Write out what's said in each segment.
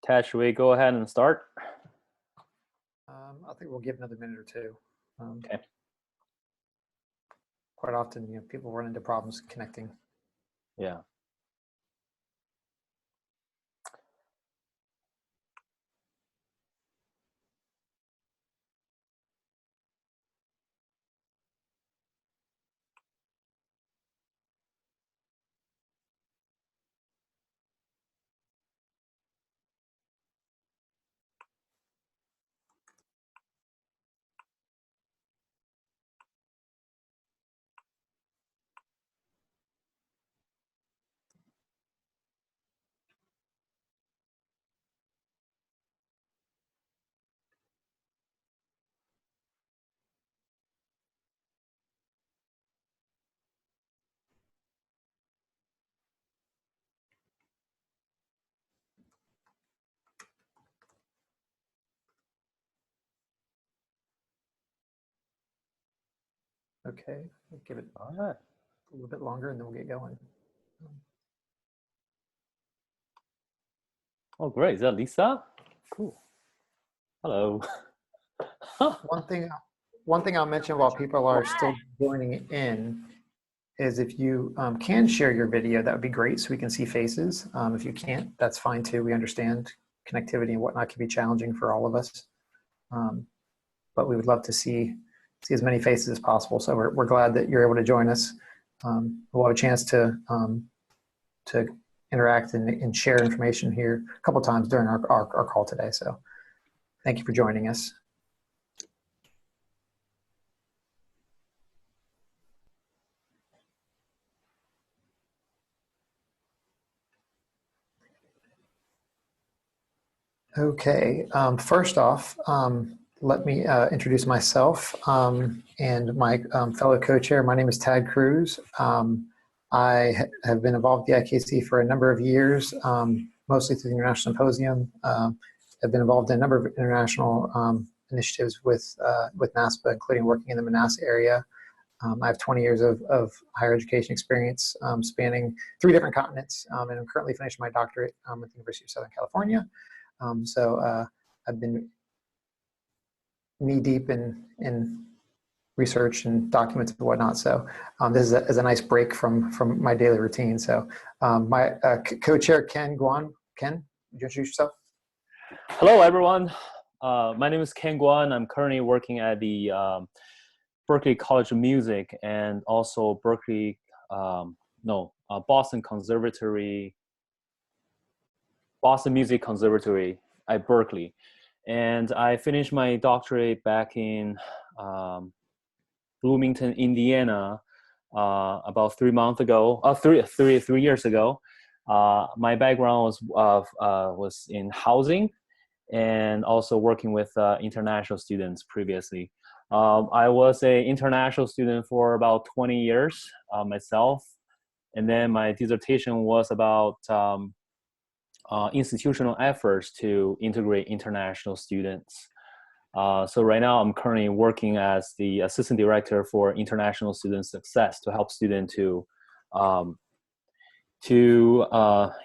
Ted, should we go ahead and start? I think we'll give another minute or two. Okay. Quite often, people run into problems connecting. Yeah. Okay, we'll give it All right. a little bit longer and then we'll get going. Oh, great. Is that Lisa? Cool. Hello. One thing I'll mention while people are still joining in is if you can share your video, that would be great so we can see faces. If you can't, that's fine too. We understand connectivity and whatnot can be challenging for all of us. But we would love to see as many faces as possible. So we're glad that you're able to join us. We'll have a chance to interact and share information here a couple times during our call today. So thank you for joining us. Okay, first off, let me introduce myself and my fellow co-chair. My name is Tad Cruz. I have been involved with the IKC for a number of years, mostly through the International Symposium. I've been involved in a number of international initiatives with NASPA, including working in the Manassas area. I have 20 years of higher education experience spanning 3 different continents, and I'm currently finishing my doctorate at the University of Southern California. I've been knee-deep in research and documents and whatnot. So this is a nice break from my daily routine. So my co-chair, Ken Guan. Ken, would you introduce yourself? Hello, everyone. My name is Ken Guan. I'm currently working at the Berklee College of Music and also Boston Music Conservatory at Berklee. And I finished my doctorate back in Bloomington, Indiana, about 3 months ago, 3 years ago. My background was in housing and also working with international students previously. I was an international student for about 20 years myself. And then my dissertation was about institutional efforts to integrate international students. So right now I'm currently working as the assistant director for international student success to help students to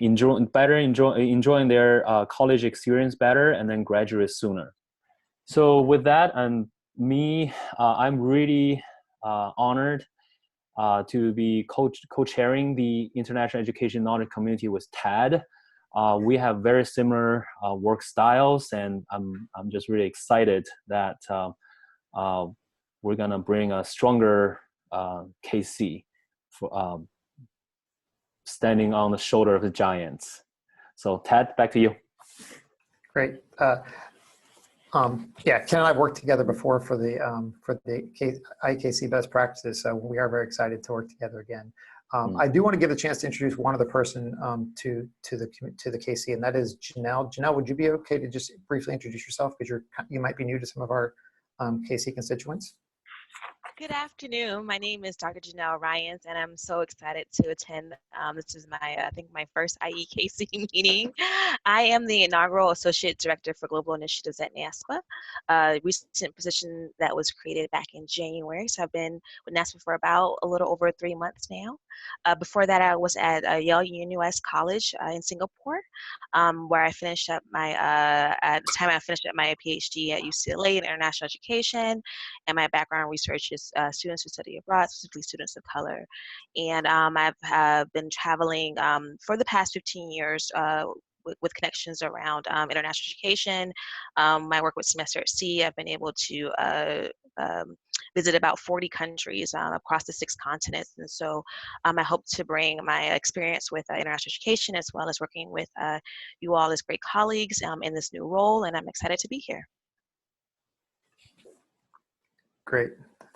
enjoying their college experience better and then graduate sooner. So with that, I'm really honored to be co-chairing the International Education Knowledge Community with Tad. We have very similar work styles, and I'm just really excited that we're gonna bring a stronger KC for standing on the shoulder of the giants. So Tad, back to you. Great. Yeah, Ken and I have worked together before for the IKC best practices, so we are very excited to work together again. I do want to give a chance to introduce one other person to the KC, and that is Janelle. Janelle, would you be okay to just briefly introduce yourself, because you might be new to some of our KC constituents? Good afternoon. My name is Dr. Janelle Ryans, and I'm so excited to attend. This is I think, my first IEKC meeting. I am the inaugural Associate Director for Global Initiatives at NASPA, a recent position that was created back in January. So I've been with NASPA for about a little over 3 months now. Before that, I was at Yale UNUS College in Singapore, where I finished up at the time I finished up my PhD at UCLA in international education, and my background research is students who study abroad, specifically students of color. And I've been traveling for the past 15 years with connections around international education. My work with Semester at Sea, I've been able to visit about 40 countries across the 6 continents. And so I hope to bring my experience with international education, as well as working with you all as great colleagues in this new role, and I'm excited to be here. Great.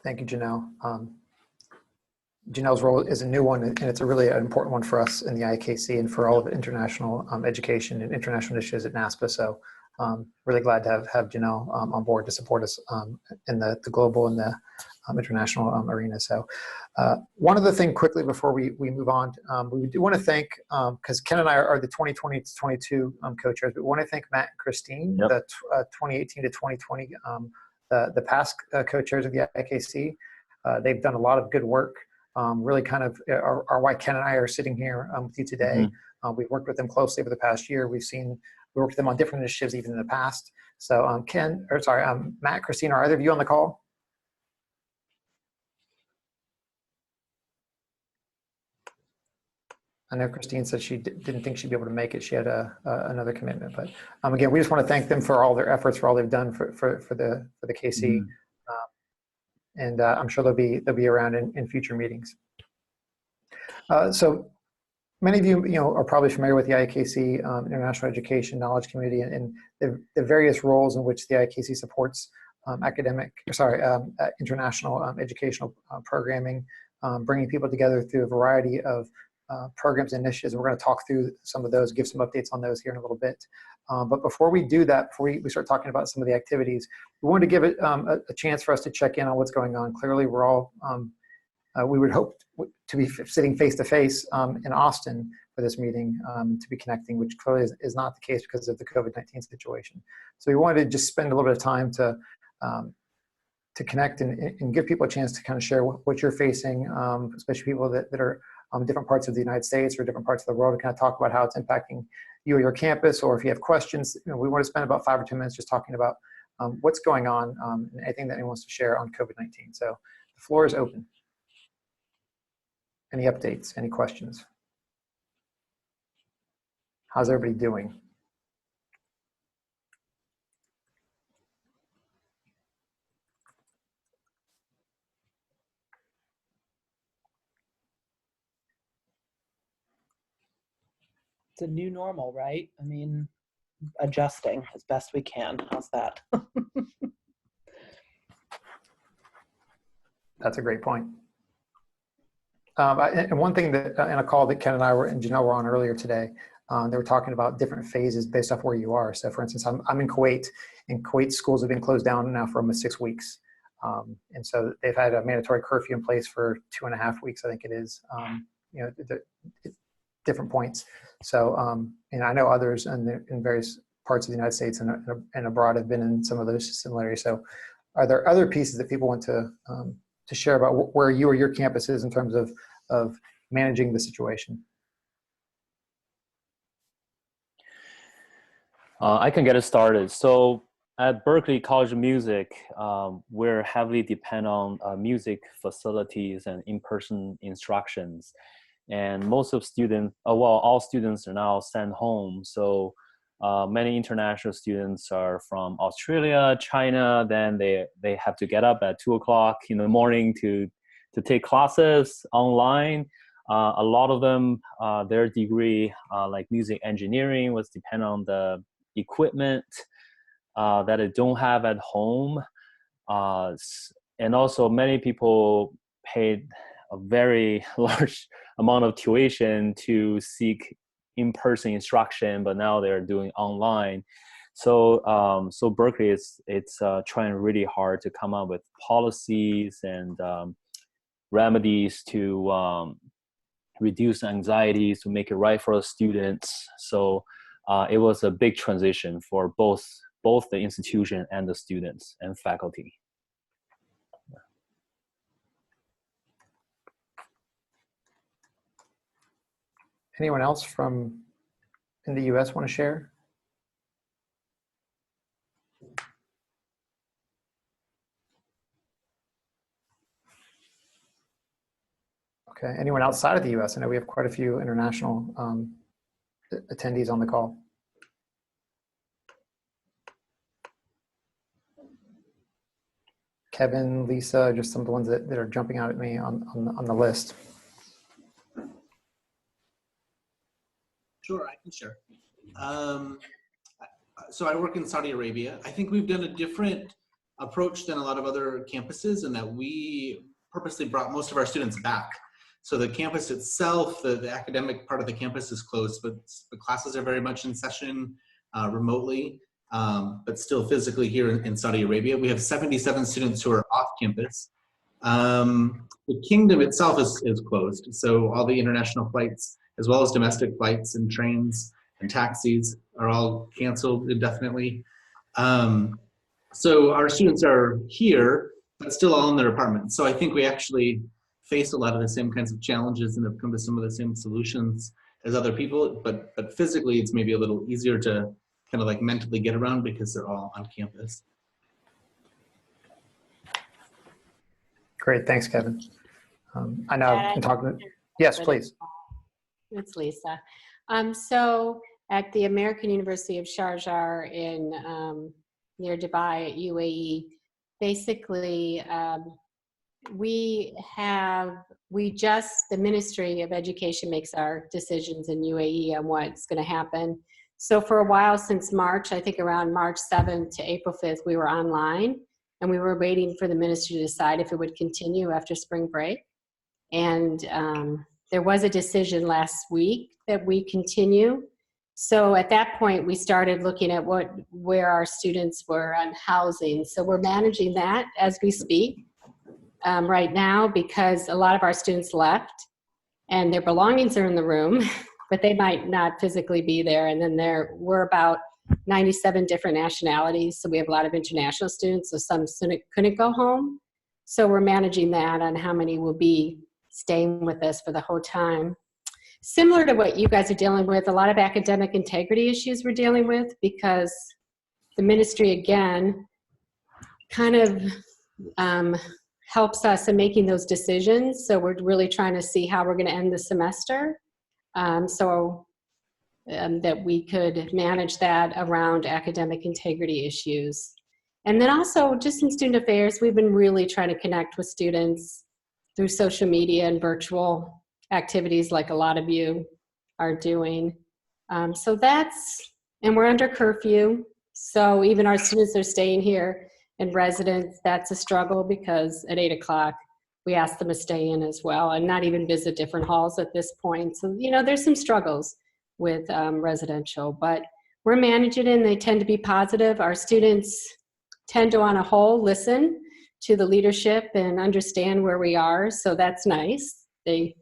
Thank you, Janelle. Janelle's role is a new one, and it's a really important one for us in the IKC and for all of international education and international initiatives at NASPA. So really glad to have Janelle on board to support us in the global and the international arena. So one other thing quickly before we move on, we do want to thank, because Ken and I are the 2020 to 22 co-chairs, but we want to thank Matt and Christine, the 2018 to 2020, the past co-chairs of the IKC. They've done a lot of good work. Really kind of are why Ken and I are sitting here with you today. We've worked with them closely over the past year. We worked with them on different initiatives even in the past. So Matt, Christine, are either of you on the call? I know Christine said she didn't think she'd be able to make it. She had another commitment, but again, we just want to thank them for all their efforts, for all they've done for the KC. And I'm sure they'll be around in future meetings. So many of you, are probably familiar with the IKC International Education Knowledge Community and the various roles in which the IKC supports international educational programming, bringing people together through a variety of programs and initiatives. We're going to talk through some of those, give some updates on those here in a little bit. But before we do that, before we start talking about some of the activities, we wanted to give it a chance for us to check in on what's going on. Clearly, we're all, we would hope to be sitting face to face in Austin for this meeting, to be connecting, which clearly is not the case because of the COVID-19 situation. So we wanted to just spend a little bit of time to connect and give people a chance to kind of share what you're facing, especially people that are different parts of the United States or different parts of the world, to kind of talk about how it's impacting you or your campus, or if you have questions. We want to spend about 5 or 10 minutes just talking about what's going on and anything that anyone wants to share on COVID-19. So the floor is open. Any updates, any questions? How's everybody doing? It's a new normal, right? I mean, adjusting as best we can. How's that? That's a great point. And one thing that in a call that Ken and I and Janelle were on earlier today, they were talking about different phases based off where you are. So for instance, I'm in Kuwait, and Kuwait schools have been closed down now for almost 6 weeks. And so they've had a mandatory curfew in place for 2.5 weeks, I think it is, different points. So, and I know others in various parts of the United States and abroad have been in some of those similarities. So are there other pieces that people want to share about where you or your campus is in terms of managing the situation? I can get it started. So at Berkeley College of Music, we're heavily dependent on music facilities and in-person instructions. And most of students, all students are now sent home. So many international students are from Australia, China. Then they have to get up at 2 o'clock in the morning to take classes online. A lot of them, their degree, like music engineering, was dependent on the equipment that they don't have at home. And also many people paid a very large amount of tuition to seek in-person instruction, but now they're doing online. So Berkeley it's trying really hard to come up with policies and remedies to reduce anxiety, to make it right for the students. So it was a big transition for both the institution and the students and faculty. Anyone else from in the US want to share? Okay, anyone outside of the US? I know we have quite a few international attendees on the call. Kevin, Lisa, just some of the ones that are jumping out at me on the list. Sure, I can share. So I work in Saudi Arabia. I think we've done a different approach than a lot of other campuses in that we purposely brought most of our students back. So the campus itself, the academic part of the campus is closed, but the classes are very much in session remotely, but still physically here in Saudi Arabia. We have 77 students who are off campus. The kingdom itself is closed. So all the international flights, as well as domestic flights and trains and taxis, are all canceled indefinitely. So our students are here, but still all in their apartments. So I think we actually face a lot of the same kinds of challenges and have come to some of the same solutions as other people, but physically it's maybe a little easier to kind of like mentally get around because they're all on campus. Great, thanks, Kevin. I know I'm talking. Yes, please. It's Lisa. So at the American University of Sharjah in near Dubai at UAE, basically the Ministry of Education makes our decisions in UAE on what's going to happen. So for a while since March, I think around March 7th to April 5th, we were online and we were waiting for the ministry to decide if it would continue after spring break. And there was a decision last week that we continue. So at that point, we started looking at where our students were on housing. So we're managing that as we speak right now because a lot of our students left and their belongings are in the room, but they might not physically be there. And then we're about 97 different nationalities. So we have a lot of international students, so some couldn't go home. So we're managing that on how many will be staying with us for the whole time. Similar to what you guys are dealing with, a lot of academic integrity issues we're dealing with because the ministry, again, kind of helps us in making those decisions. So we're really trying to see how we're going to end the semester that we could manage that around academic integrity issues. And then also just in student affairs, we've been really trying to connect with students through social media and virtual activities like a lot of you are doing. And we're under curfew. So even our students are staying here in residence. That's a struggle because at 8 o'clock, we ask them to stay in as well and not even visit different halls at this point. So, there's some struggles with residential, but we're managing it and they tend to be positive. Our students tend to, on a whole, listen to the leadership and understand where we are. So that's nice. They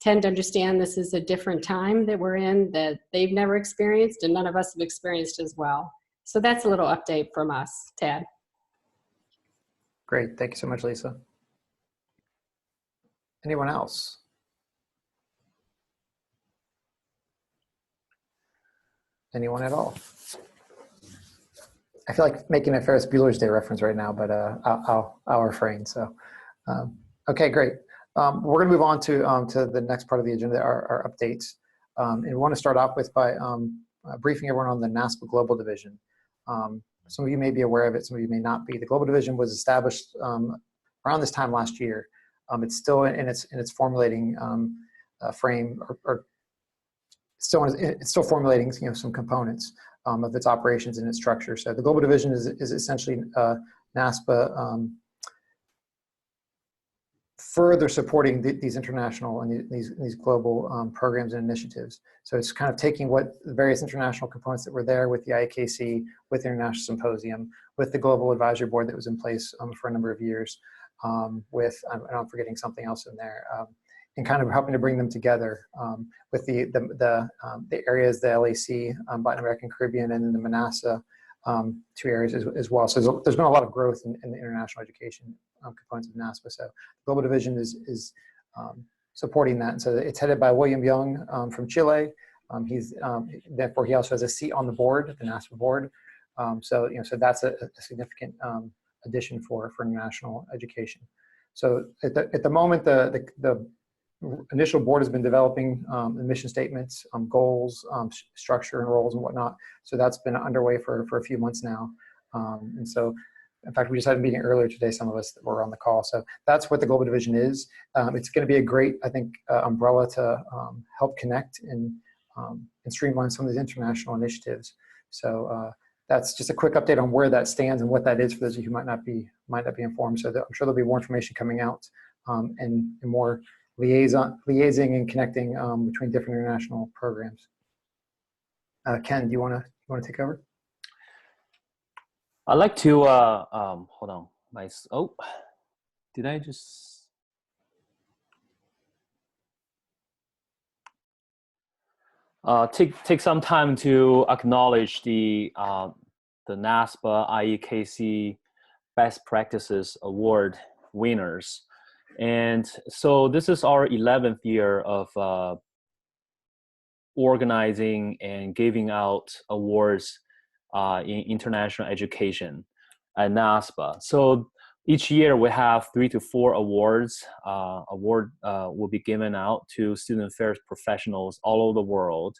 tend to understand this is a different time that we're in that they've never experienced and none of us have experienced as well. So that's a little update from us, Tad. Great, thank you so much, Lisa. Anyone else? Anyone at all? I feel like making a Ferris Bueller's Day reference right now, but I'll refrain. So, okay, great. We're going to move on to the next part of the agenda, our updates. And we want to start off with by briefing everyone on the NASPA Global Division. Some of you may be aware of it, some of you may not be. The Global Division was established around this time last year. It's still in its formulating frame, or it's still formulating some components of its operations and its structure. So the Global Division is essentially NASPA further supporting these international and these global programs and initiatives. So it's kind of taking what the various international components that were there with the IAKC, with the International Symposium, with the Global Advisory Board that was in place for a number of years, with, and I'm forgetting something else in there, and kind of helping to bring them together with the areas, the LAC, Latin American, Caribbean, and then the NASPA, 2 areas as well. So there's been a lot of growth in the international education components of NASPA. So the Global Division is supporting that. And so it's headed by William Young from Chile. Therefore, he also has a seat on the board, the NASPA board. So that's a significant addition for international education. So at the moment, the initial board has been developing mission statements, goals, structure and roles and whatnot. So that's been underway for a few months now. And so, in fact, we just had a meeting earlier today, some of us that were on the call. So that's what the Global Division is. It's going to be a great, I think, umbrella to help connect and streamline some of these international initiatives. So that's just a quick update on where that stands and what that is for those of you who might not be informed. So I'm sure there'll be more information coming out and more liaising and connecting between different international programs. Ken, do you want to take over? I'd like to hold on. Did I just? Take some time to acknowledge the NASPA IEKC Best Practices Award winners. And so this is our 11th year of organizing and giving out awards in international education at NASPA. So each year we have 3 to 4 awards. Award will be given out to student affairs professionals all over the world.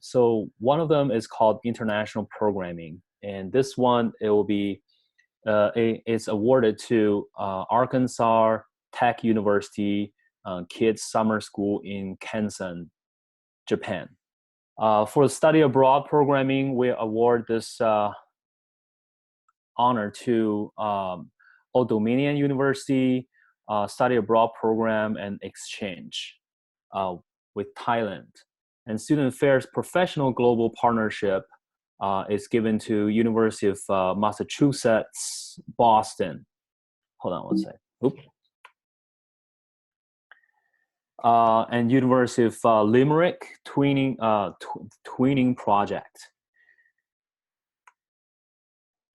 So one of them is called International Programming. And this one, it will be it's awarded to Arkansas Tech University Kids Summer School in Kansan, Japan. For the study abroad programming, we award this honor to Old Dominion University study abroad program and exchange with Thailand. And Student Affairs Professional Global Partnership is given to University of Massachusetts, Boston. Hold on one second. Oops. And University of Limerick twinning project.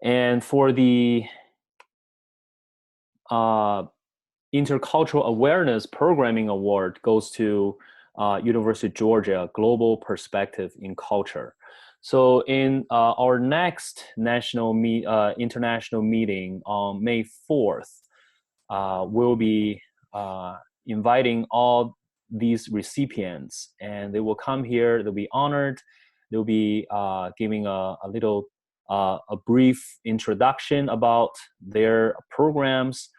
And for the Intercultural Awareness Programming Award goes to University of Georgia, Global Perspective in Culture. So in our next international meeting on May 4th, we'll be inviting all these recipients, and they will come here, they'll be honored, they'll be giving a brief introduction about their programs.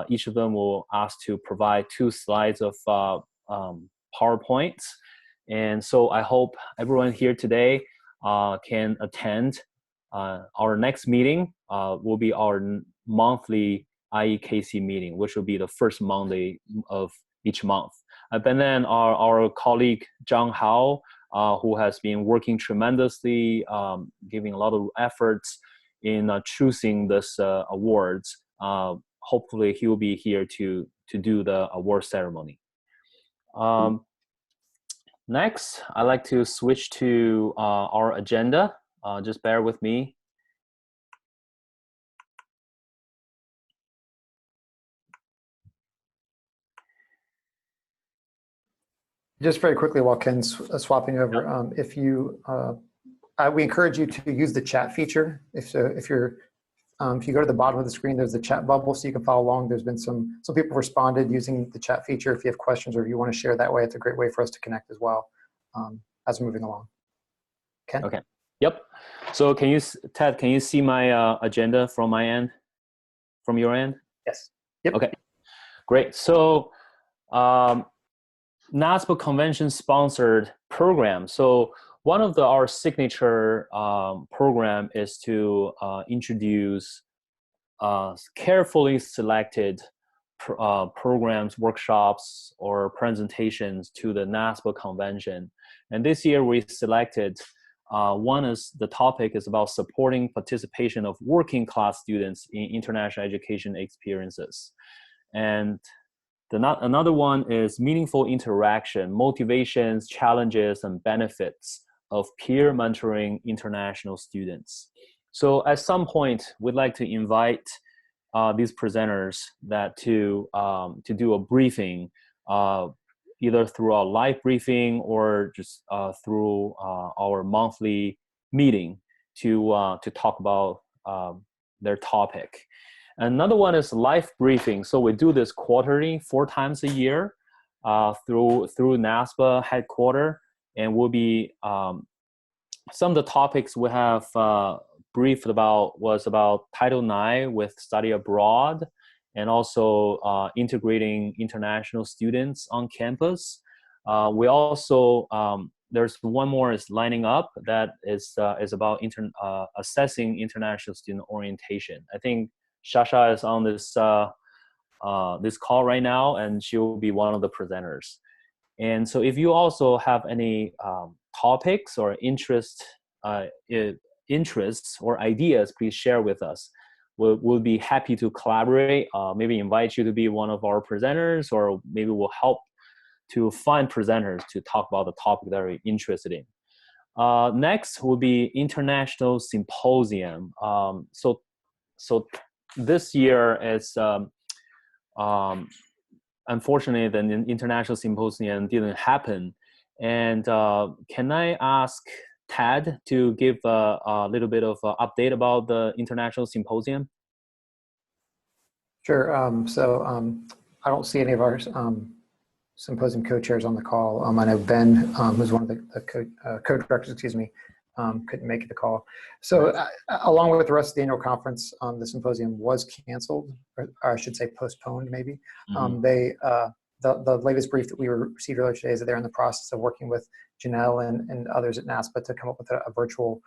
Each of them will ask to provide 2 slides of PowerPoints. And so I hope everyone here today can attend. Our next meeting will be our monthly IEKC meeting, which will be the first Monday of each month. And then our colleague, Zhang Hao, who has been working tremendously, giving a lot of efforts in choosing this awards. Hopefully he will be here to do the award ceremony. Next, I'd like to switch to our agenda. Just bear with me. Just very quickly, while Ken's swapping over, if you, we encourage you to use the chat feature. If you go to the bottom of the screen, there's the chat bubble, so you can follow along. There's been some people responded using the chat feature. If you have questions or if you want to share that way, it's a great way for us to connect as well as we're moving along. Ken? Okay. Yep. So Ted, can you see my agenda from my end, from your end? Yes. Yep. Okay. Great. So NASPA convention sponsored program. So one of our signature program is to introduce carefully selected programs, workshops, or presentations to the NASPA convention. And this year we selected one is the topic is about supporting participation of working class students in international education experiences. And another one is meaningful interaction, motivations, challenges, and benefits of peer mentoring international students. So at some point, we'd like to invite these presenters to do a briefing, either through a live briefing or just through our monthly meeting to talk about their topic. Another one is live briefing. So we do this quarterly, 4 times a year through NASPA headquarters, and we'll be some of the topics we have briefed about was about Title IX with study abroad, and also integrating international students on campus. We also there's one more is lining up that is about assessing international student orientation. I think Shasha is on this call right now, and she will be one of the presenters. And so if you also have any topics or interests or ideas, please share with us. We'll be happy to collaborate, maybe invite you to be one of our presenters, or maybe we'll help to find presenters to talk about the topic that you're interested in. Next will be International Symposium. So this year is, unfortunately, the International Symposium didn't happen. And can I ask Tad to give a little bit of an update about the International Symposium? Sure. I don't see any of our symposium co-chairs on the call. I know Ben, who's one of the co-directors, couldn't make the call. So along with the rest of the annual conference, the symposium was canceled, or I should say postponed maybe. Mm-hmm. The latest brief that we received earlier today is that they're in the process of working with Janelle and others at NASPA to come up with a virtual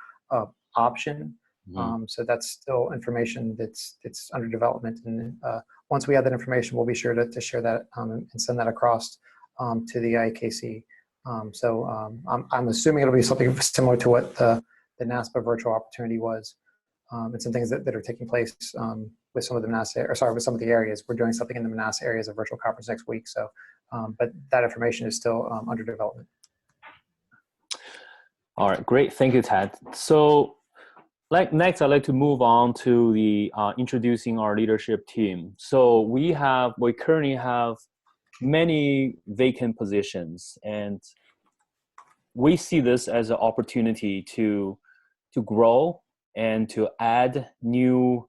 option. Mm-hmm. So that's still information that's under development. And once we have that information, we'll be sure to share that and send that across to the IAKC. I'm assuming it'll be something similar to what the NASPA virtual opportunity was. And some things that are taking place with some of the with some of the areas. We're doing something in the Manassas area as a virtual conference next week. So, but that information is still under development. All right, great. Thank you, Tad. So next, I'd like to move on to the introducing our leadership team. So we currently have many vacant positions, and we see this as an opportunity to grow and to add new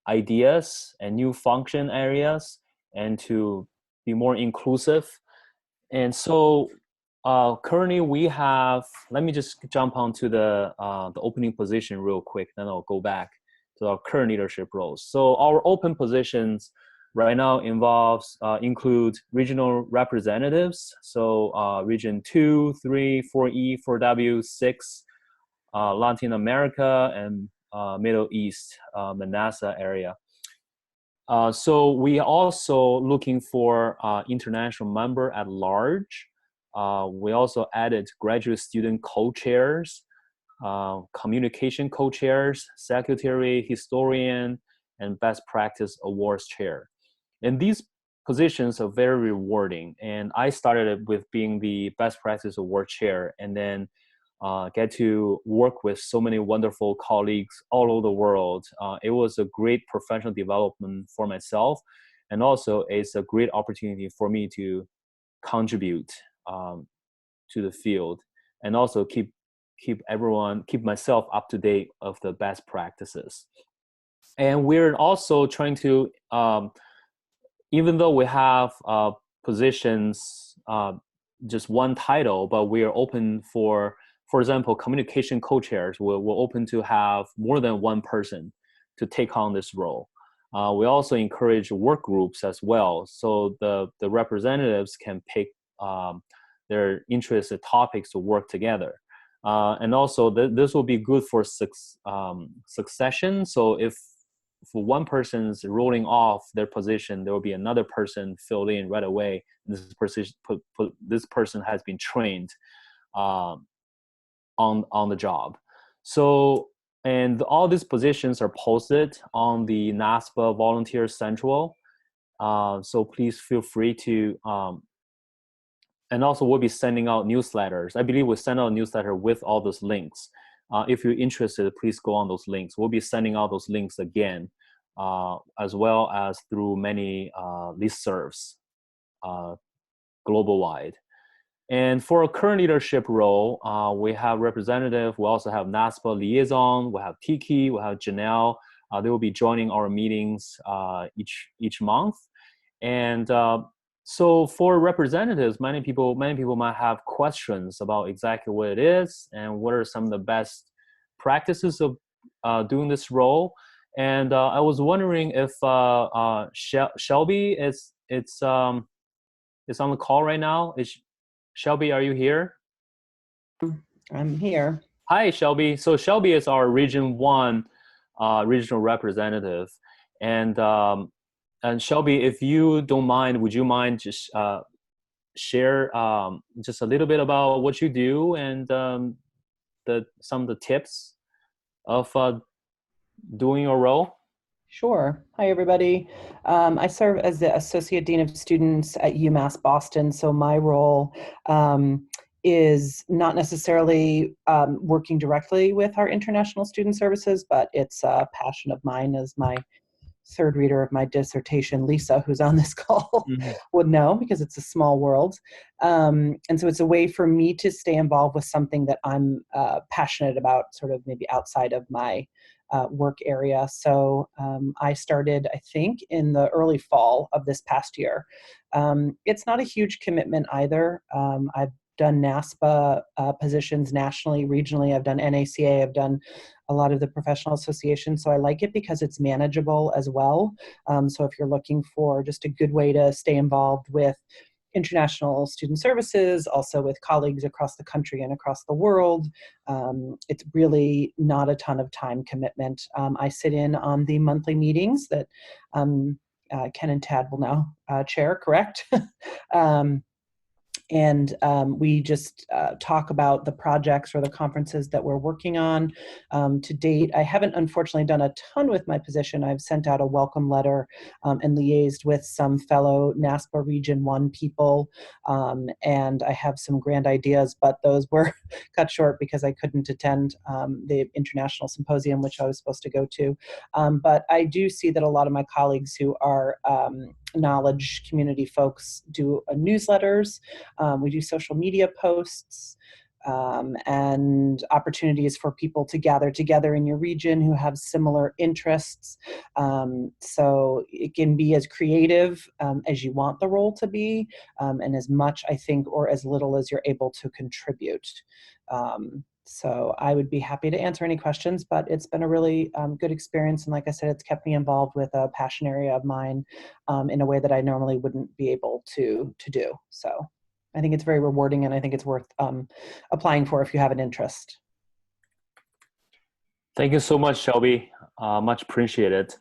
ideas and new function areas and to be more inclusive. And so currently we have, let me just jump onto the opening position real quick, then I'll go back to our current leadership roles. So our open positions right now include regional representatives. So region 2, 3, 4E, 4W, 6, Latin America, and Middle East, Manassas area. So we also looking for international member at large. We also added graduate student co-chairs, communication co-chairs, secretary, historian, and best practice awards chair. And these positions are very rewarding. And I started with being the best practice award chair, and then get to work with so many wonderful colleagues all over the world. It was a great professional development for myself, and also it's a great opportunity for me to contribute to the field, and also keep myself up to date of the best practices. And we're also trying to, even though we have positions, just one title, but we are open for example, communication co-chairs. We're open to have more than one person to take on this role. We also encourage work groups as well, so the representatives can pick their interested topics to work together. And also this will be good for succession. So if one person's rolling off their position, there will be another person filled in right away. This person has been trained on the job. So, and all these positions are posted on the NASPA Volunteer Central. So please feel free to, and also we'll be sending out newsletters. I believe we'll send out a newsletter with all those links. If you're interested, please go on those links. We'll be sending out those links again, as well as through many listservs global-wide. And for a current leadership role, we have representative. We also have NASPA liaison. We have Tiki. We have Janelle. They will be joining our meetings each month. And so for representatives, many people might have questions about exactly what it is and what are some of the best practices of doing this role. And I was wondering if Shelby is on the call right now. Shelby, are you here? I'm here. Hi, Shelby. So Shelby is our Region 1 regional representative. And Shelby, if you don't mind, would you mind just share just a little bit about what you do and some of the tips of doing your role? Sure. Hi, everybody. I serve as the Associate Dean of Students at UMass Boston. So my role is not necessarily working directly with our international student services, but it's a passion of mine. As my third reader of my dissertation, Lisa, who's on this call, would know, because it's a small world. And so it's a way for me to stay involved with something that I'm passionate about, sort of maybe outside of my work area. So I started, I think, in the early fall of this past year. It's not a huge commitment either. I've done NASPA positions nationally, regionally. I've done NACA. I've done a lot of the professional associations. So I like it because it's manageable as well. So if you're looking for just a good way to stay involved with international student services, also with colleagues across the country and across the world, it's really not a ton of time commitment. I sit in on the monthly meetings that Ken and Tad will now chair, correct? And we just talk about the projects or the conferences that we're working on. To date, I haven't unfortunately done a ton with my position. I've sent out a welcome letter and liaised with some fellow NASPA Region 1 people, and I have some grand ideas, but those were cut short because I couldn't attend the international symposium, which I was supposed to go to. But I do see that a lot of my colleagues who are knowledge community folks do newsletters. We do social media posts and opportunities for people to gather together in your region who have similar interests. So it can be as creative as you want the role to be, and as much, I think, or as little as you're able to contribute. So I would be happy to answer any questions, but it's been a really good experience. And like I said, it's kept me involved with a passion area of mine in a way that I normally wouldn't be able to do. So I think it's very rewarding, and I think it's worth applying for if you have an interest. Thank you so much, Shelby. Much appreciated.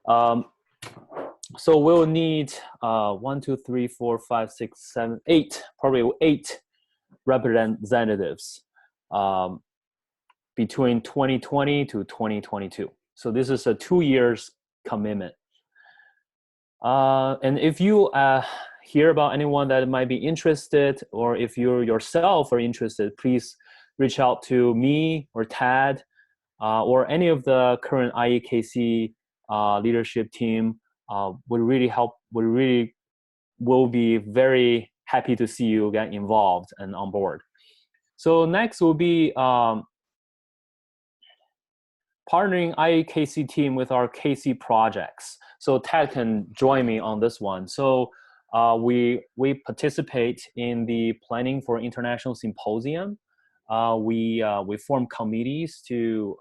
So we'll need 1, 2, 3, 4, 5, 6, 7, 8, probably 8 representatives between 2020 to 2022. So this is a 2 years commitment. And if you hear about anyone that might be interested, or if you yourself are interested, please reach out to me or Tad or any of the current IEKC leadership team. Would really help. Will be very happy to see you get involved and on board. So next will be partnering IEKC team with our KC projects. So Tad can join me on this one. So we participate in the planning for international symposium. We form committees to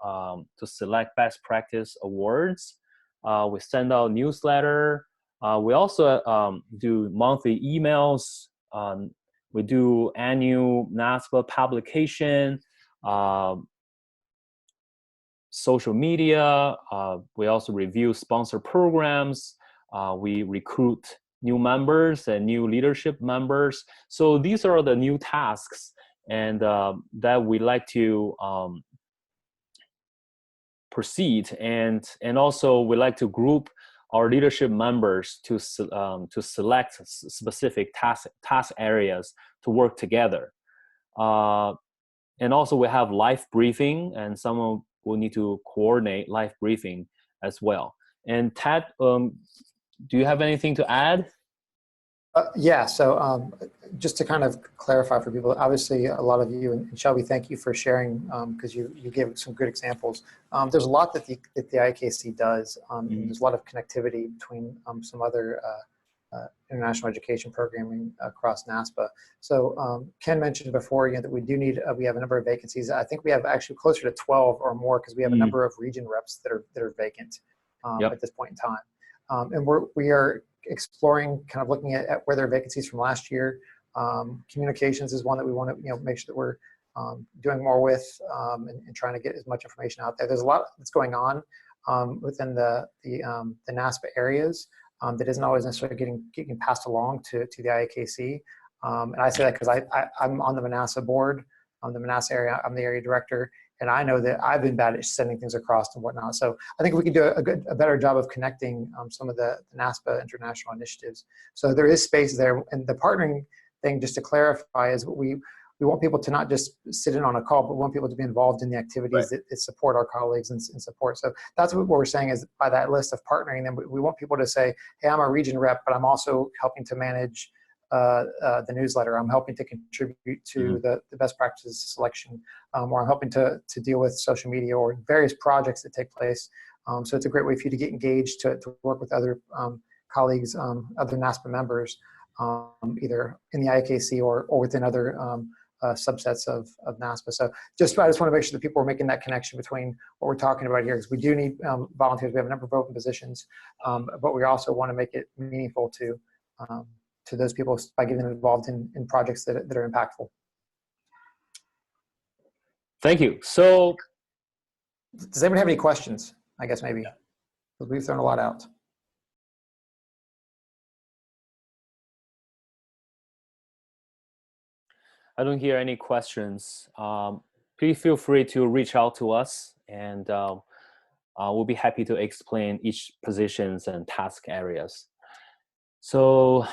select best practice awards. We send out newsletter. We also do monthly emails. We do annual NASPA publication. social media. We also review sponsor programs. We recruit new members and new leadership members. So these are the new tasks, and that we like to proceed. And also we like to group our leadership members to select specific task areas to work together. And also we have live briefing, and someone will need to coordinate live briefing as well. And Ted, do you have anything to add? Yeah, so just to kind of clarify for people, obviously a lot of you, and Shelby, thank you for sharing, because you gave some good examples. There's a lot that the IKC does, and there's a lot of connectivity between some other international education programming across NASPA. So Ken mentioned before, that we do need, we have a number of vacancies. I think we have actually closer to 12 or more, because we have a number of region reps that are vacant at this point in time. And we are exploring, kind of looking at where there are vacancies from last year. Communications is one that we want to make sure that we're doing more with, and trying to get as much information out there. There's a lot that's going on within the NASPA areas that isn't always necessarily getting passed along to the IAKC. And I say that because I'm on the Manassas board, on the Manassas area. I'm the area director, and I know that I've been bad at sending things across and whatnot. So I think we can do a better job of connecting some of the NASPA international initiatives. So there is space there. And the partnering thing, just to clarify, is we want people to not just sit in on a call, but we want people to be involved in the activities that support our colleagues and support. So that's what we're saying, is by that list of partnering, then we want people to say, hey, I'm a region rep, but I'm also helping to manage the newsletter. I'm helping to contribute to the best practices selection, or I'm helping to deal with social media or various projects that take place. So it's a great way for you to get engaged, to work with other colleagues, other NASPA members, either in the IAKC or within other subsets of NASPA. So I just want to make sure that people are making that connection between what we're talking about here, because we do need volunteers. We have a number of open positions, but we also want to make it meaningful to those people by getting them involved in projects that are impactful. Thank you. So does anyone have any questions? I guess maybe, because we've thrown a lot out. I don't hear any questions. Please feel free to reach out to us, and we'll be happy to explain each positions and task areas. So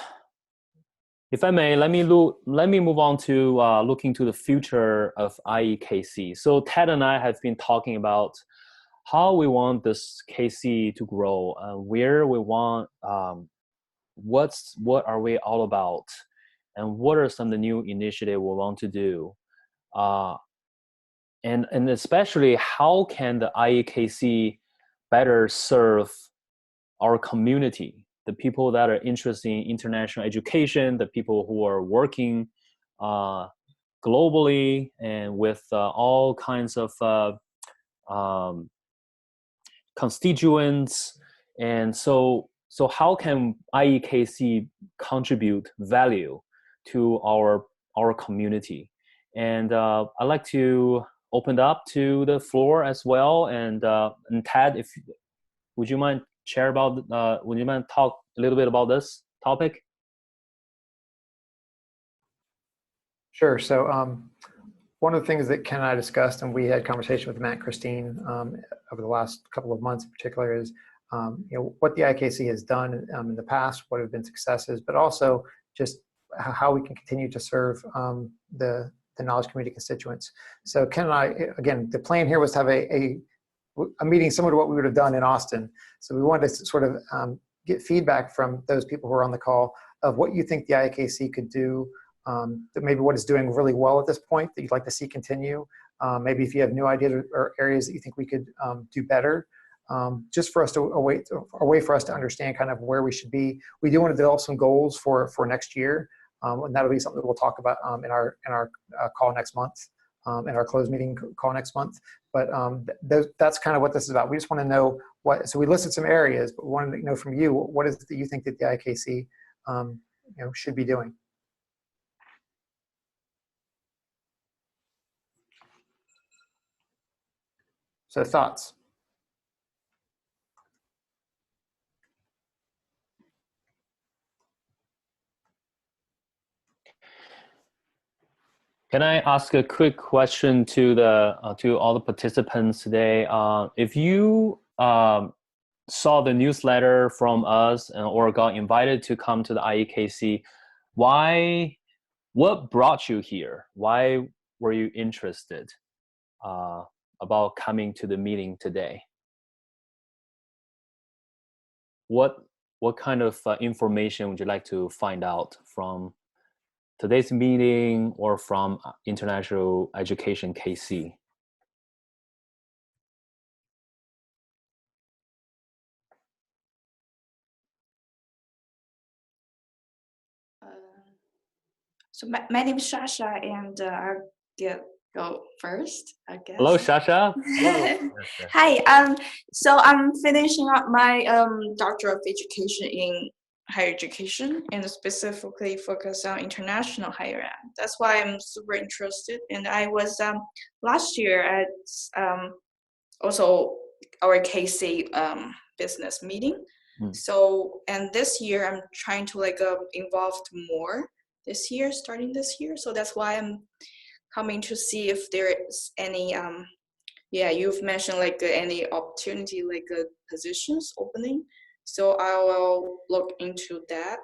if I may, let me move on to looking to the future of IEKC. So Ted and I have been talking about how we want this KC to grow, where we want, what are we all about, and what are some of the new initiatives we want to do, and especially how can the IEKC better serve our community, the people that are interested in international education, the people who are working globally and with all kinds of constituents. And so how can IEKC contribute value to our community? And I'd like to open up to the floor as well. And Ted, would you mind would you mind talk a little bit about this topic? Sure. So one of the things that Ken and I discussed, and we had conversation with Matt and Christine over the last couple of months in particular, is what the IKC has done in the past, what have been successes, but also just how we can continue to serve the knowledge community constituents. So Ken and I, again, the plan here was to have a meeting similar to what we would have done in Austin. So we wanted to sort of get feedback from those people who are on the call of what you think the IAKC could do, that maybe what it's doing really well at this point that you'd like to see continue. Maybe if you have new ideas or areas that you think we could do better, just for us to a way for us to understand kind of where we should be. We do want to develop some goals for next year, and that'll be something that we'll talk about in our call next month. In our closed meeting call next month. But that's kind of what this is about. We just want to know so we listed some areas, but we wanted to know from you, what is it that you think that the IKC should be doing? So thoughts? Can I ask a quick question to to all the participants today? If you saw the newsletter from us or got invited to come to the IEKC, what brought you here? Why were you interested about coming to the meeting today? What kind of information would you like to find out from today's meeting or from International Education KC? So my name is Sasha, and I'll go first, I guess. Hello, Sasha. Hello. Hi. So I'm finishing up my Doctor of Education in higher education, and specifically focus on international higher ed. That's why I'm super interested. And I was last year at also our KC business meeting. So, and this year I'm trying to involve more this year, starting this year. So that's why I'm coming to see if there is any, you've mentioned any opportunity, positions opening. So I will look into that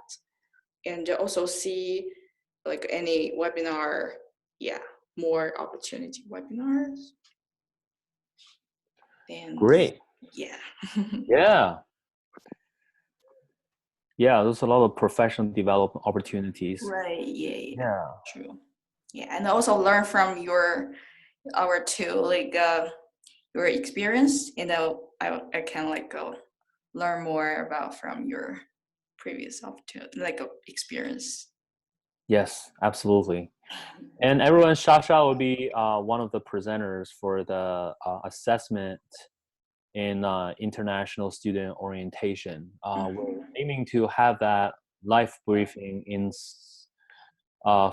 and also see any webinar, more opportunity webinars. And Great. yeah. Yeah, there's a lot of professional development opportunities. Right. Yeah. True. Yeah, and also learn from our two your experience. I can go learn more about from your previous opportunity, experience. Yes, absolutely. And everyone, Shasha will be one of the presenters for the assessment in international student orientation. We're aiming to have that live briefing in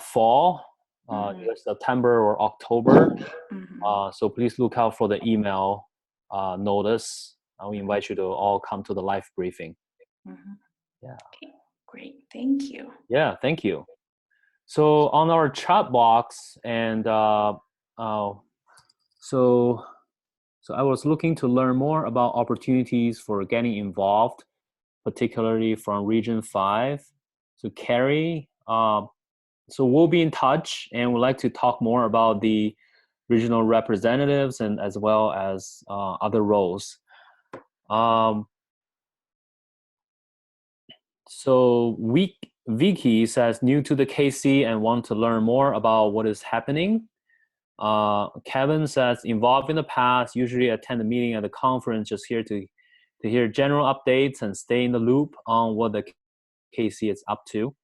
fall, either September or October. So please look out for the email notice. We invite you to all come to the live briefing. Yeah. Okay, great. Thank you. Yeah, thank you. So on our chat box, and so I was looking to learn more about opportunities for getting involved, particularly from Region 5. So Carrie, so we'll be in touch and we'd like to talk more about the regional representatives and as well as other roles. So Vicky says, new to the KC and want to learn more about what is happening. Kevin says, involved in the past, usually attend the meeting at the conference, just here to hear general updates and stay in the loop on what the KC is up to.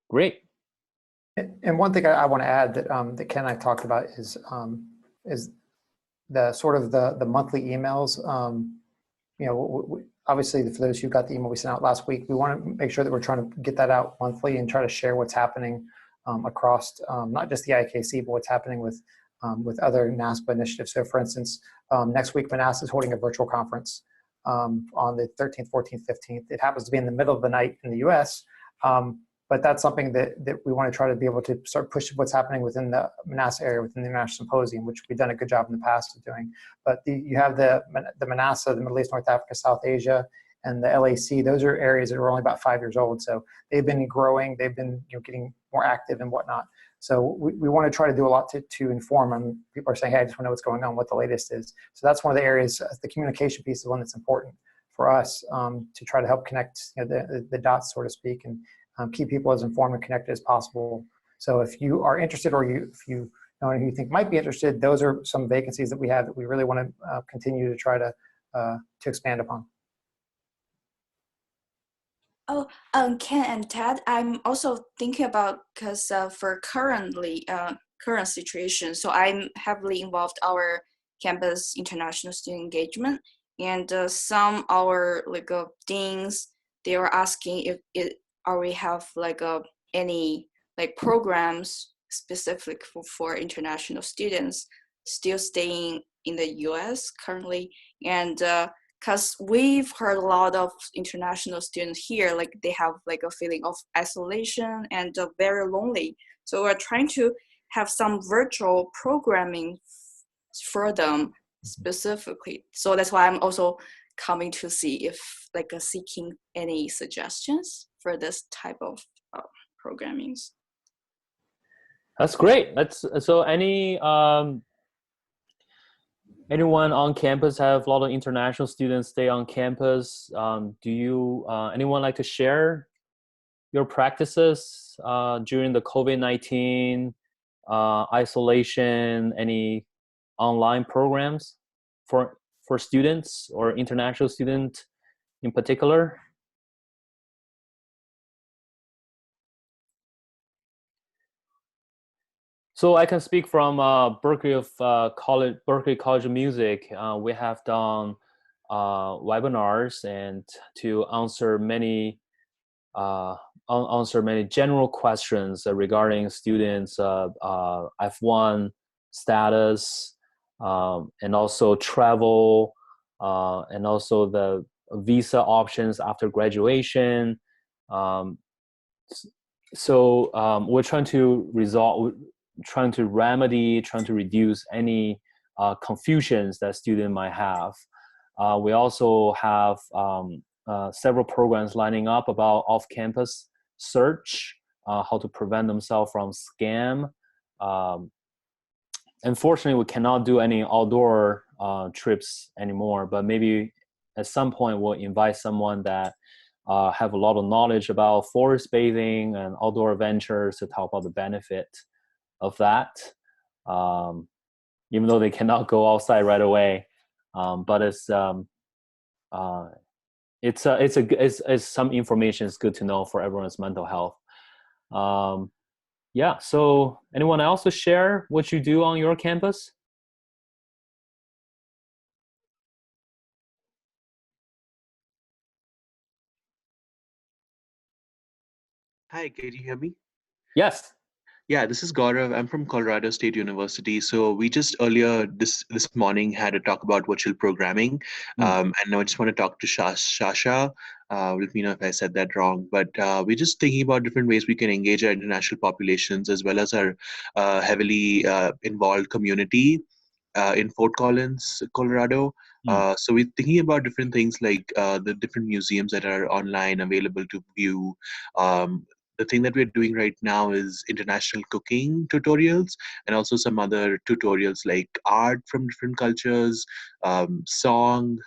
Great. And one thing I want to add that that Ken and I talked about is the sort of the monthly emails. Obviously, for those who got the email we sent out last week, we want to make sure that we're trying to get that out monthly and try to share what's happening across not just the IKC, but what's happening with other NASPA initiatives. So for instance, next week, NASPA is holding a virtual conference on the 13th, 14th, 15th. It happens to be in the middle of the night in the US, but that's something that we want to try to be able to start pushing what's happening within the Manassas area, within the International Symposium, which we've done a good job in the past of doing. But you have the Manassas, the Middle East, North Africa, South Asia, and the LAC. Those are areas that are only about 5 years old. So they've been growing. They've been getting more active and whatnot. So we want to try to do a lot to inform. And people are saying, hey, I just want to know what's going on, what the latest is. So that's one of the areas, the communication piece is one that's important for us to try to help connect the dots, so to speak, and keep people as informed and connected as possible. So if you are interested, or if you know anyone you think might be interested, those are some vacancies that we have that we really want to continue to try to expand upon. Oh, Ken and Ted, I'm also thinking about, because for current situation, so I'm heavily involved our campus international student engagement, and some our deans, they are asking if we have any like programs specific for international students still staying in the US currently. And because we've heard a lot of international students here, like they have like a feeling of isolation and very lonely. So we're trying to have some virtual programming for them specifically. So that's why I'm also coming to see if like seeking any suggestions for this type of programmings. That's great. That's so anyone on campus have a lot of international students stay on campus. Do you anyone like to share your practices during the COVID-19 isolation? Any online programs for students or international student in particular? So I can speak from Berkeley College of Music. We have done webinars and to answer many general questions regarding students' F1 status, and also travel, and also the visa options after graduation. We're trying to reduce any confusions that student might have. We also have several programs lining up about off-campus search, how to prevent themselves from scam. Unfortunately, we cannot do any outdoor trips anymore, but maybe at some point we'll invite someone that have a lot of knowledge about forest bathing and outdoor adventures to talk about the benefit of that, even though they cannot go outside right away. But it's some information is good to know for everyone's mental health. Yeah. So anyone else to share what you do on your campus? Hi, can you hear me? Yes. Yeah, this is Gaurav. I'm from Colorado State University. So we just earlier this morning had a talk about virtual programming, and now I just want to talk to Shasha. Let me know if I said that wrong. But we're just thinking about different ways we can engage our international populations as well as our heavily involved community in Fort Collins, Colorado. So we're thinking about different things like the different museums that are online available to view. The thing that we're doing right now is international cooking tutorials and also some other tutorials like art from different cultures, song,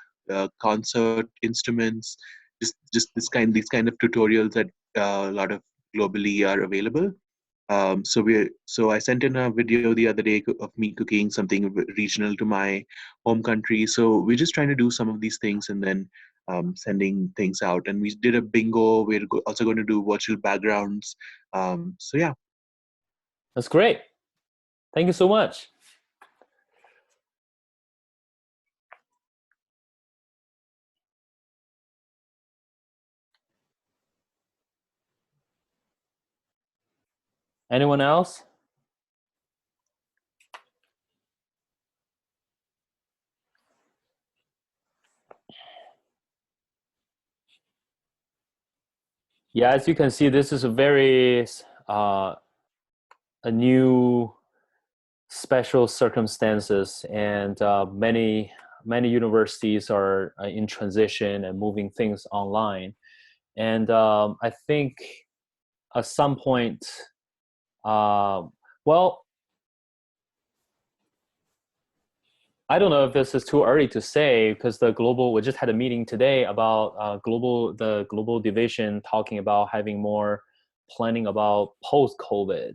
concert instruments, just these kind of tutorials that a lot of globally are available. So I sent in a video the other day of me cooking something regional to my home country. So we're just trying to do some of these things and then sending things out. And we did a bingo. We're also going to do virtual backgrounds. So yeah. That's great. Thank you so much. Anyone else? Yeah, as you can see, this is a very a new special circumstances, and many universities are in transition and moving things online. And I think at some point, well, I don't know if this is too early to say because we just had a meeting today about the global division talking about having more planning about post-COVID.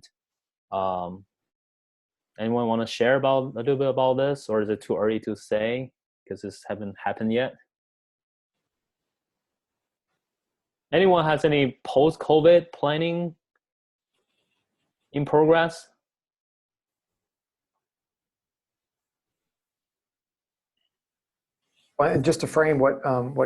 Anyone want to share a little bit about this, or is it too early to say because this haven't happened yet? Anyone has any post-COVID planning in progress? Well, and just to frame what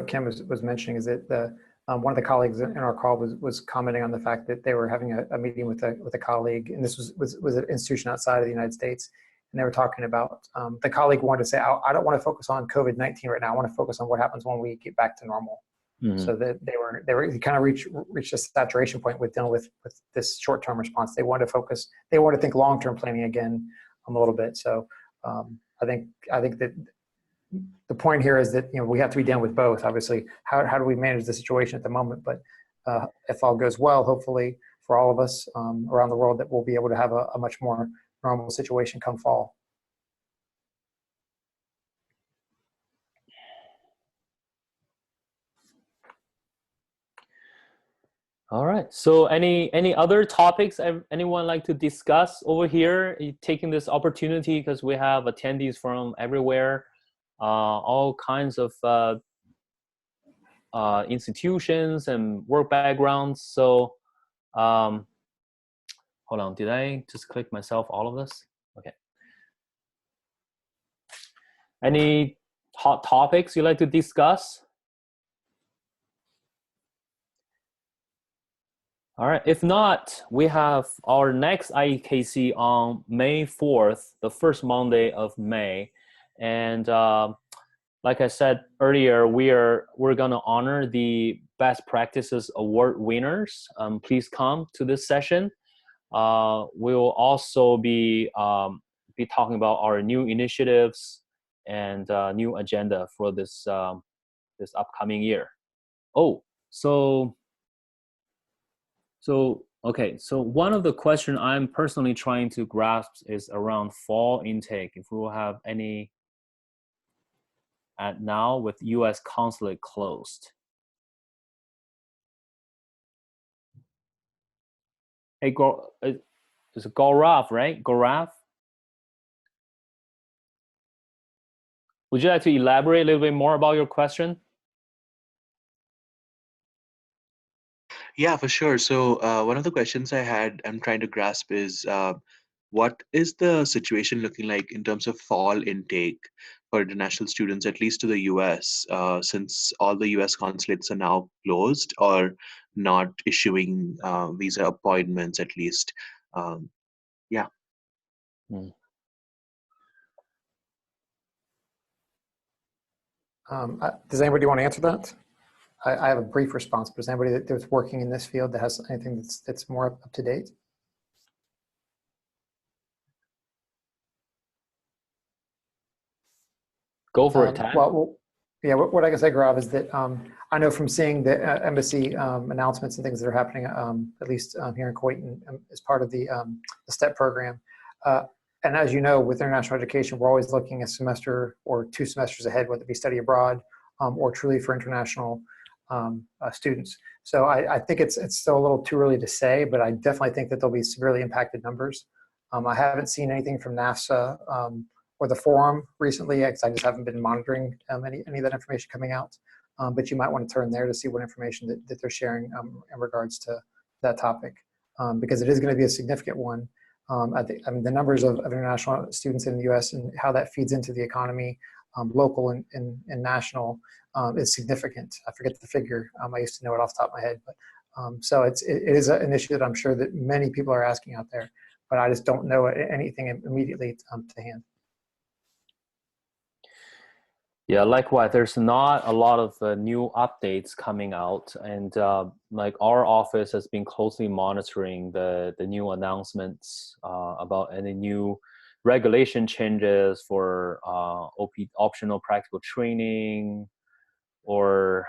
Kim was mentioning is that one of the colleagues in our call was commenting on the fact that they were having a meeting with a colleague, and this was an institution outside of the United States, and they were talking about the colleague wanted to say, I don't want to focus on COVID-19 right now. I want to focus on what happens when we get back to normal. Mm-hmm. So that they were kind of reached a saturation point with dealing with this short-term response. They wanted to focus. They wanted to think long-term planning again a little bit. So I think that the point here is that, you know, we have to be dealing with both. Obviously, how do we manage the situation at the moment? But if all goes well, hopefully for all of us around the world, that we'll be able to have a much more normal situation come fall. All right. So any other topics anyone like to discuss over here? Taking this opportunity because we have attendees from everywhere, all kinds of institutions and work backgrounds. So hold on, did I just click myself all of this? Okay. Any hot topics you'd like to discuss? All right, if not, we have our next IEKC on May 4th, the first Monday of May. And like I said earlier, we're gonna honor the Best Practices Award winners. Please come to this session. We will also be talking about our new initiatives and new agenda for this this upcoming year. Oh, okay, so one of the questions I'm personally trying to grasp is around fall intake. If we will have any at now with U.S. consulate closed. Hey, it's Gaurav, right? Gaurav? Would you like to elaborate a little bit more about your question? Yeah, for sure. So one of the questions I'm trying to grasp is what is the situation looking like in terms of fall intake for international students, at least to the US, since all the US consulates are now closed or not issuing visa appointments, at least. Yeah. Hmm. Does anybody want to answer that? I have a brief response, but is anybody that's working in this field that has anything that's more up to date? Go for it, Tad. Well, yeah, what I can say, Gaurav, is that I know from seeing the embassy announcements and things that are happening, at least here in Kuwait, as part of the STEP program. And as you know, with international education, we're always looking a semester or 2 semesters ahead, whether it be study abroad or truly for international students. So I think it's still a little too early to say, but I definitely think that there'll be severely impacted numbers. I haven't seen anything from NASPA or the forum recently, because I just haven't been monitoring any of that information coming out. But you might want to turn there to see what information that they're sharing in regards to that topic, because it is going to be a significant one. I mean, the numbers of international students in the U.S. and how that feeds into the economy, local and national, is significant. I forget the figure. I used to know it off the top of my head, but so it is an issue that I'm sure that many people are asking out there, but I just don't know anything immediately to hand. Yeah, likewise, there's not a lot of new updates coming out, and like our office has been closely monitoring the new announcements about any new regulation changes for optional practical training or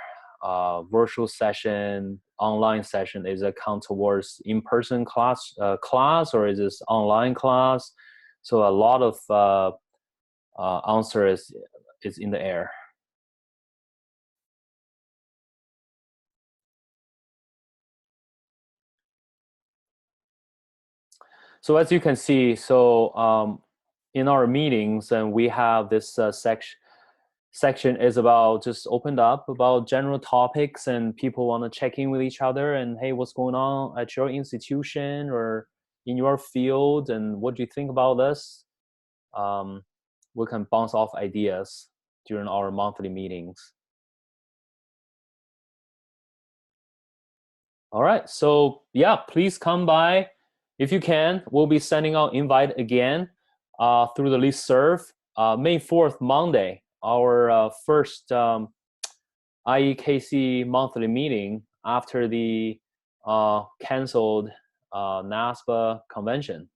virtual session, online session. Is it count towards in-person class, or is this online class? So a lot of answer is in the air. So as you can see, so in our meetings, and we have this section is about just opened up about general topics, and people want to check in with each other and, hey, what's going on at your institution or in your field, and what do you think about this? We can bounce off ideas during our monthly meetings. All right. So yeah, please come by if you can. We'll be sending out invite again through the listserv. May 4th, Monday, our first IEKC monthly meeting after the canceled NASPA convention.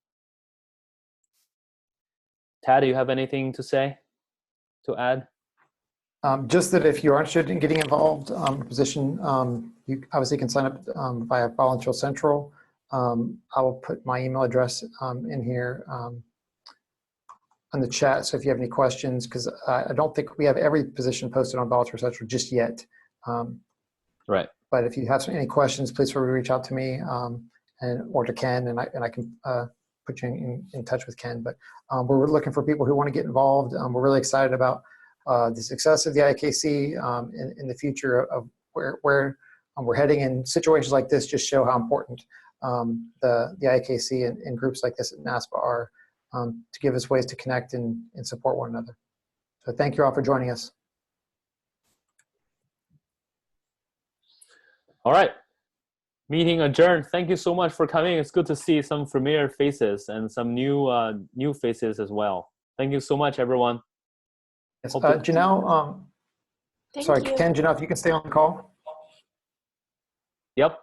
Tad, do you have anything to say, to add? Just that if you are interested in getting involved in a position, you obviously can sign up via Volunteer Central. I will put my email address in here on the chat. So if you have any questions, because I don't think we have every position posted on Volunteer Central just yet. Right. But if you have any questions, please feel free to reach out to me or to Ken, and I can put you in touch with Ken. But we're looking for people who want to get involved. We're really excited about the success of the IKC in the future of where we're heading. And situations like this just show how important the IKC and groups like this at NASPA are to give us ways to connect and support one another. So thank you all for joining us. All right. Meeting adjourned. Thank you so much for coming. It's good to see some familiar faces and some new faces as well. Thank you so much, everyone. Yes. Janelle, sorry, you. Ken, Janelle, if you can stay on the call. Yep.